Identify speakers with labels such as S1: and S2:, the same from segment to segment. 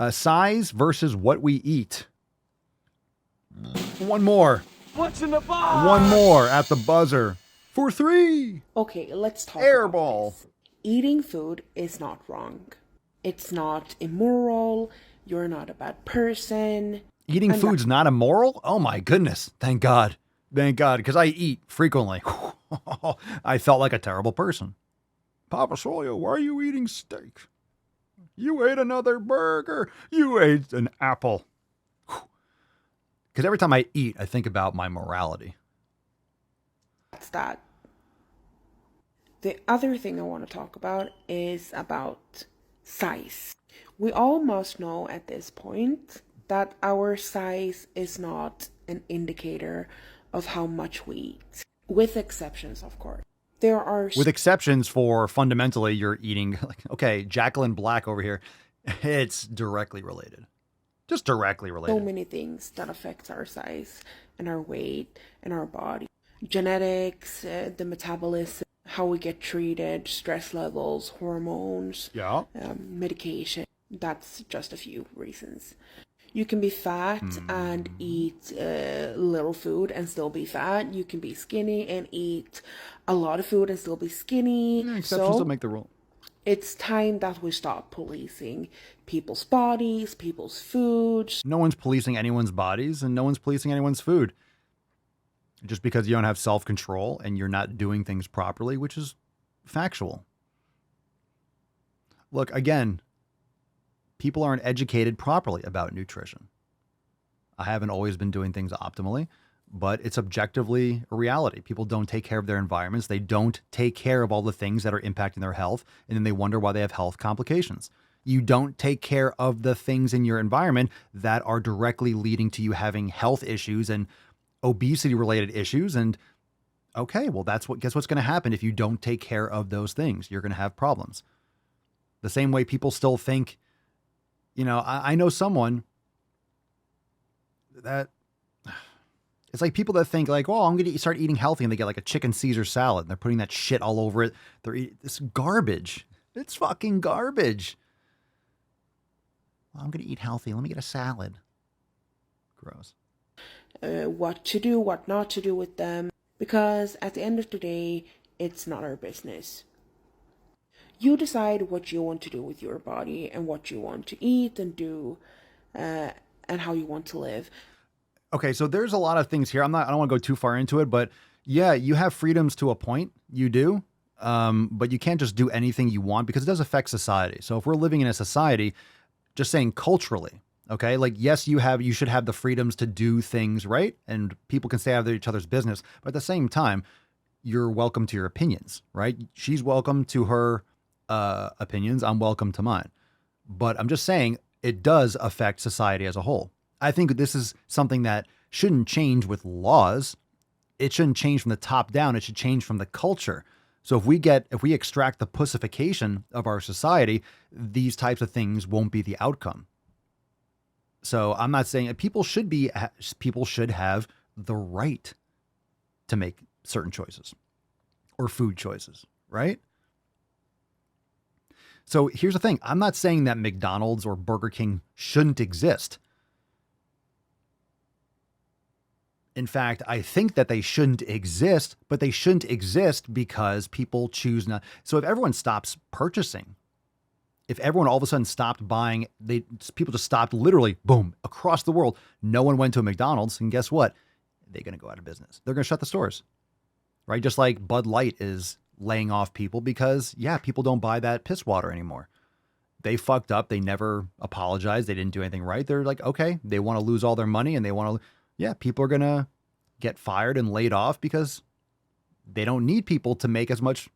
S1: Size versus what we eat. One more.
S2: What's in the box?
S1: One more at the buzzer. For 3.
S3: Okay, let's talk
S1: Airball.
S3: about this. Eating food is not wrong. It's not immoral. You're not a bad person.
S1: Eating food's not immoral? Oh my goodness. Thank God. Thank God, because I eat frequently. I felt like a terrible person. Papa Swole, why are you eating steak? You ate another burger. You ate an apple. Because every time I eat, I think about my morality.
S3: That's that. The other thing I want to talk about is about size. We all must know at this point that our size is not an indicator of how much we eat, with exceptions, of course. There are
S1: With exceptions for fundamentally you're eating, like, okay, Jacqueline Black over here, it's directly related. Just directly related.
S3: so many things that affect our size and our weight and our body. Genetics, the metabolism, how we get treated, stress levels, hormones,
S1: Yeah.
S3: medication. That's just a few reasons. You can be fat and eat little food and still be fat. You can be skinny and eat a lot of food and still be skinny.
S1: Exceptions don't make the rule.
S3: It's time that we stop policing people's bodies, people's foods.
S1: No one's policing anyone's bodies and no one's policing anyone's food. Just because you don't have self-control and you're not doing things properly, which is factual. Look, again, people aren't educated properly about nutrition. I haven't always been doing things optimally, but it's objectively a reality. People don't take care of their environments. They don't take care of all the things that are impacting their health, and then they wonder why they have health complications. You don't take care of the things in your environment that are directly leading to you having health issues and obesity related issues. And okay, well, guess what's going to happen if you don't take care of those things? You're going to have problems. The same way people still think, I know someone that it's like people that think like, oh, I'm going to start eating healthy, and they get like a chicken Caesar salad and they're putting that shit all over it. They're eating this garbage. It's fucking garbage. Well, I'm going to eat healthy. Let me get a salad. Gross.
S3: What to do, what not to do with them, because at the end of the day, it's not our business. You decide what you want to do with your body and what you want to eat and do, and how you want to live.
S1: Okay, so there's a lot of things here. I don't want to go too far into it, but yeah, you have freedoms to a point. You do. But you can't just do anything you want because it does affect society. So if we're living in a society, just saying culturally, okay, like, yes, you should have the freedoms to do things, right? And people can stay out of each other's business. But at the same time, you're welcome to your opinions, right? She's welcome to her opinions. I'm welcome to mine. But I'm just saying it does affect society as a whole. I think this is something that shouldn't change with laws. It shouldn't change from the top down. It should change from the culture. So if we extract the pussification of our society, these types of things won't be the outcome. So I'm not saying people should have the right to make certain choices or food choices, right? So here's the thing. I'm not saying that McDonald's or Burger King shouldn't exist. In fact, I think that they shouldn't exist, but they shouldn't exist because people choose not. So if everyone stops purchasing, if everyone all of a sudden stopped buying, people just stopped literally, boom, across the world. No one went to a McDonald's, and guess what? They're going to go out of business. They're going to shut the stores, right? Just like Bud Light is laying off people because, yeah, people don't buy that piss water anymore. They fucked up. They never apologized. They didn't do anything right. They're like, okay, they want to lose all their money and they want to, yeah, people are going to get fired and laid off because they don't need people to make as much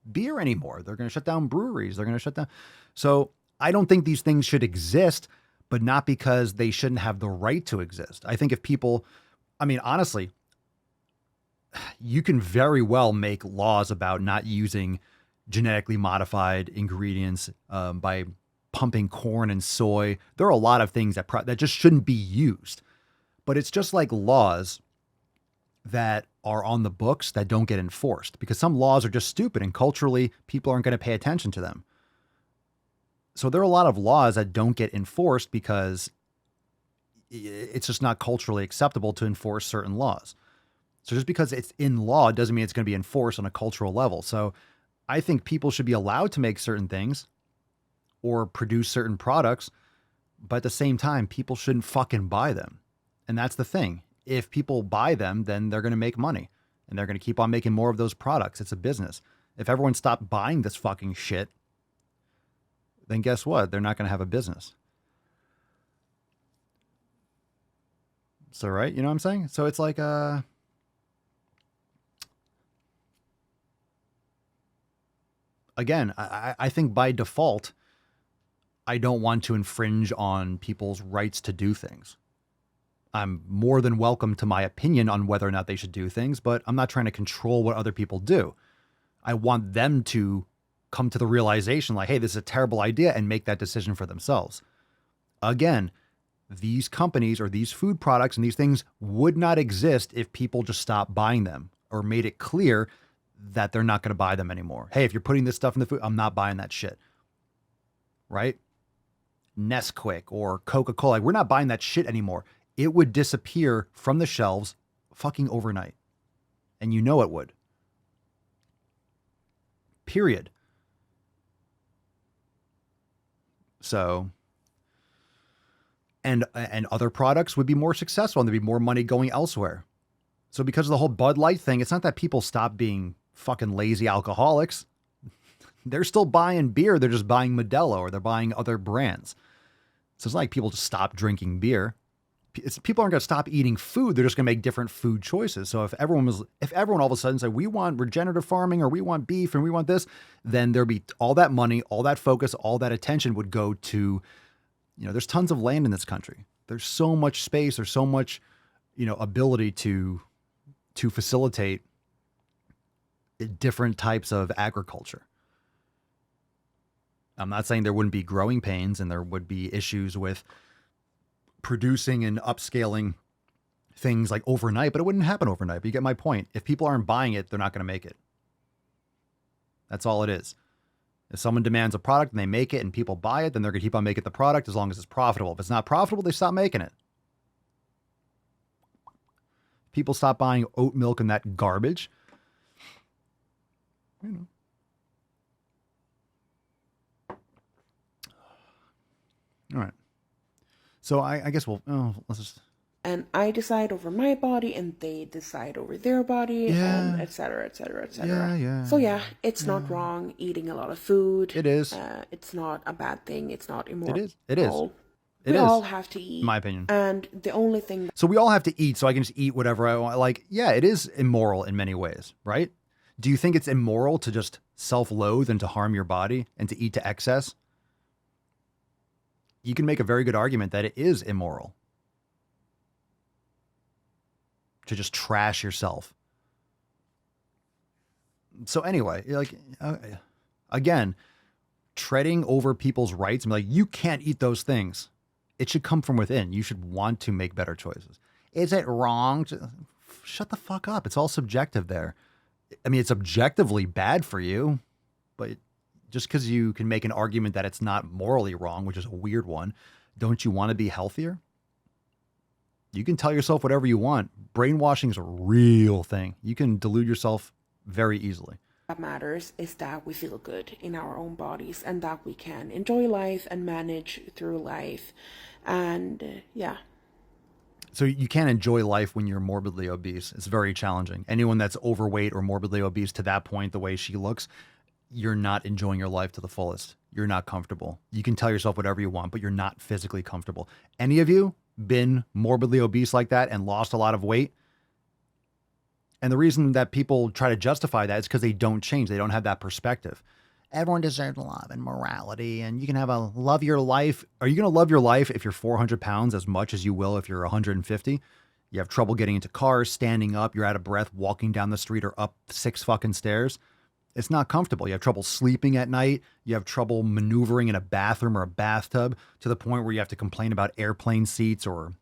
S1: beer anymore. They're going to shut down breweries. They're going to shut down. So I don't think these things should exist, but not because they shouldn't have the right to exist. I think if people, I mean, honestly, you can very well make laws about not using genetically modified ingredients by pumping corn and soy. There are a lot of things that just shouldn't be used. But it's just like laws that are on the books that don't get enforced because some laws are just stupid and culturally people aren't going to pay attention to them. So there are a lot of laws that don't get enforced because it's just not culturally acceptable to enforce certain laws. So just because it's in law doesn't mean it's going to be enforced on a cultural level. So I think people should be allowed to make certain things or produce certain products, but at the same time, people shouldn't fucking buy them. And that's the thing. If people buy them, then they're going to make money and they're going to keep on making more of those products. It's a business. If everyone stopped buying this fucking shit, then guess what? They're not going to have a business. So, right? You know what I'm saying? So it's like, again, I think by default, I don't want to infringe on people's rights to do things. I'm more than welcome to my opinion on whether or not they should do things, but I'm not trying to control what other people do. I want them to come to the realization like, hey, this is a terrible idea and make that decision for themselves. Again, these companies or these food products and these things would not exist if people just stopped buying them or made it clear that they're not going to buy them anymore. Hey, if you're putting this stuff in the food, I'm not buying that shit. Right? Nesquik or Coca-Cola, like, we're not buying that shit anymore. It would disappear from the shelves fucking overnight. And you know it would. Period. So, and other products would be more successful and there'd be more money going elsewhere. So because of the whole Bud Light thing, it's not that people stop being fucking lazy alcoholics. They're still buying beer. They're just buying Modelo or they're buying other brands. So it's not like people just stop drinking beer. People aren't going to stop eating food. They're just going to make different food choices. So if everyone all of a sudden said, we want regenerative farming or we want beef and we want this, then there'd be all that money, all that focus, all that attention would go to, there's tons of land in this country. There's so much space. There's so much, ability to facilitate different types of agriculture. I'm not saying there wouldn't be growing pains and there would be issues with producing and upscaling things like overnight, but it wouldn't happen overnight. But you get my point. If people aren't buying it, they're not going to make it. That's all it is. If someone demands a product and they make it and people buy it, then they're going to keep on making the product as long as it's profitable. If it's not profitable, they stop making it. People stop buying oat milk and that garbage. All right. So I guess let's just.
S3: And I decide over my body and they decide over their body, and et cetera, et cetera, et cetera.
S1: Yeah.
S3: So yeah, it's not wrong eating a lot of food.
S1: It is.
S3: It's not a bad thing. It's not immoral.
S1: It is.
S3: We all have to eat.
S1: In my opinion.
S3: And the only thing...
S1: So we all have to eat, so I can just eat whatever I want. Like, yeah, it is immoral in many ways, right? Do you think it's immoral to just self-loathe and to harm your body and to eat to excess? You can make a very good argument that it is immoral to just trash yourself. So anyway, again, treading over people's rights and be like, you can't eat those things. It should come from within. You should want to make better choices. Is it wrong? Shut the fuck up. It's all subjective there. I mean, it's objectively bad for you, but just because you can make an argument that it's not morally wrong, which is a weird one, don't you want to be healthier? You can tell yourself whatever you want. Brainwashing is a real thing. You can delude yourself very easily.
S3: What matters is that we feel good in our own bodies and that we can enjoy life and manage through life. And yeah.
S1: So you can't enjoy life when you're morbidly obese. It's very challenging. Anyone that's overweight or morbidly obese to that point, the way she looks, you're not enjoying your life to the fullest. You're not comfortable. You can tell yourself whatever you want, but you're not physically comfortable. Any of you been morbidly obese like that and lost a lot of weight? And the reason that people try to justify that is because they don't change. They don't have that perspective. Everyone deserves love and morality, and you can have a love your life. Are you going to love your life if you're 400 pounds as much as you will if you're 150? You have trouble getting into cars, standing up, you're out of breath, walking down the street or up 6 fucking stairs. It's not comfortable. You have trouble sleeping at night. You have trouble maneuvering in a bathroom or a bathtub to the point where you have to complain about airplane seats or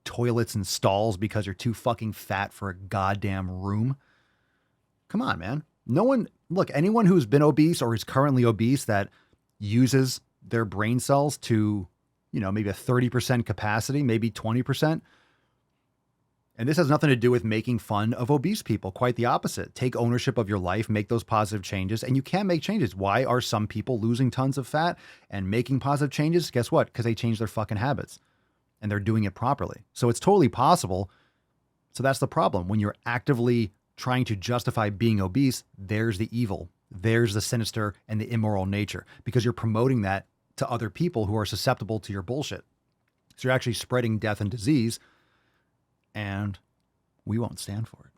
S1: toilets and stalls because you're too fucking fat for a goddamn room. Come on, man. Anyone who's been obese or is currently obese that uses their brain cells to, maybe a 30% capacity, maybe 20%. And this has nothing to do with making fun of obese people. Quite the opposite. Take ownership of your life, make those positive changes, and you can make changes. Why are some people losing tons of fat and making positive changes? Guess what? Because they changed their fucking habits and they're doing it properly. So it's totally possible. So that's the problem. When you're actively trying to justify being obese, there's the evil, there's the sinister and the immoral nature, because you're promoting that to other people who are susceptible to your bullshit. So you're actually spreading death and disease, and we won't stand for it.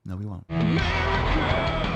S1: No, we won't. America!